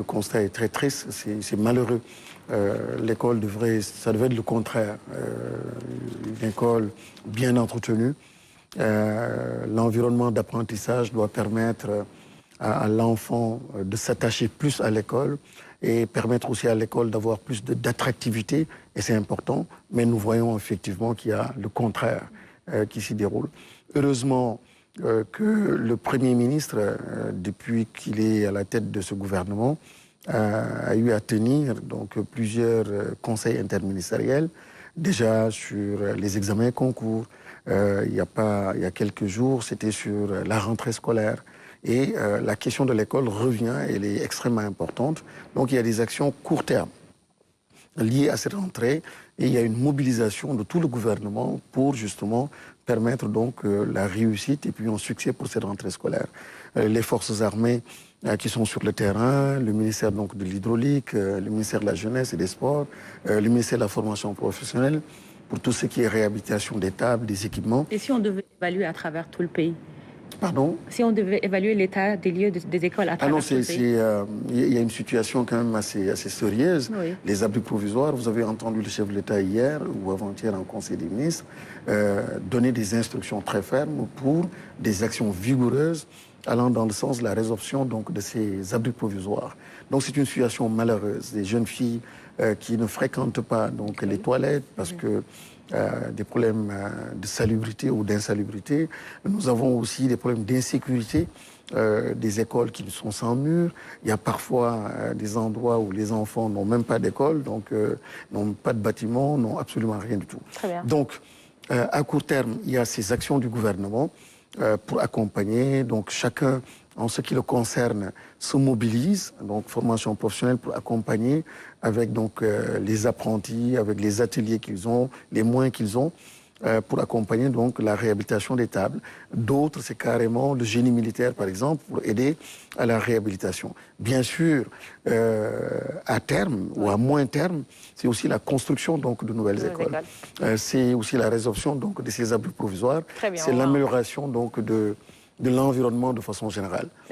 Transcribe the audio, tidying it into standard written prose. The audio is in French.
le constat est très triste, c'est malheureux. L'école ça devait être le contraire. Une école bien entretenue. L'environnement d'apprentissage doit permettre à l'enfant de s'attacher plus à l'école et permettre aussi à l'école d'avoir plus d'attractivité, et c'est important, mais nous voyons effectivement qu'il y a le contraire qui s'y déroule. Heureusement que le Premier ministre, depuis qu'il est à la tête de ce gouvernement, a eu à tenir donc, plusieurs conseils interministériels, déjà sur les examens et concours. Il y a quelques jours, c'était sur la rentrée scolaire. Et la question de l'école revient, elle est extrêmement importante. Donc il y a des actions court terme liées à cette rentrée et il y a une mobilisation de tout le gouvernement pour justement permettre donc la réussite et puis un succès pour cette rentrée scolaire. Les forces armées qui sont sur le terrain, le ministère donc de l'hydraulique, le ministère de la jeunesse et des sports, le ministère de la formation professionnelle, pour tout ce qui est réhabilitation des tables, des équipements. Et si on devait évaluer à travers tout le pays? Pardon? Si on devait évaluer l'état des lieux des écoles à travers tout le pays? Il y a une situation quand même assez sérieuse. Oui. Les abris provisoires, vous avez entendu le chef de l'État hier ou avant-hier en Conseil des ministres donner des instructions très fermes pour des actions vigoureuses allant dans le sens de la résorption donc, de ces abris provisoires. Donc c'est une situation malheureuse. Des jeunes filles qui ne fréquentent pas donc, les toilettes parce que des problèmes de salubrité ou d'insalubrité. Nous avons aussi des problèmes d'insécurité, des écoles qui sont sans murs. Il y a parfois des endroits où les enfants n'ont même pas d'école, donc n'ont pas de bâtiment, n'ont absolument rien du tout. Très bien. Donc, à court terme, il y a ces actions du gouvernement pour accompagner. Donc, chacun, en ce qui le concerne, se mobilise, donc formation professionnelle pour accompagner avec donc, les apprentis, avec les ateliers qu'ils ont, les moyens qu'ils ont, pour accompagner donc la réhabilitation des tables. D'autres, c'est carrément le génie militaire, par exemple, pour aider à la réhabilitation. Bien sûr, à terme ou à moins terme, c'est aussi la construction donc, de nouvelles écoles. C'est aussi la résorption donc, de ces abris provisoires. C'est l'amélioration donc, de l'environnement de façon générale.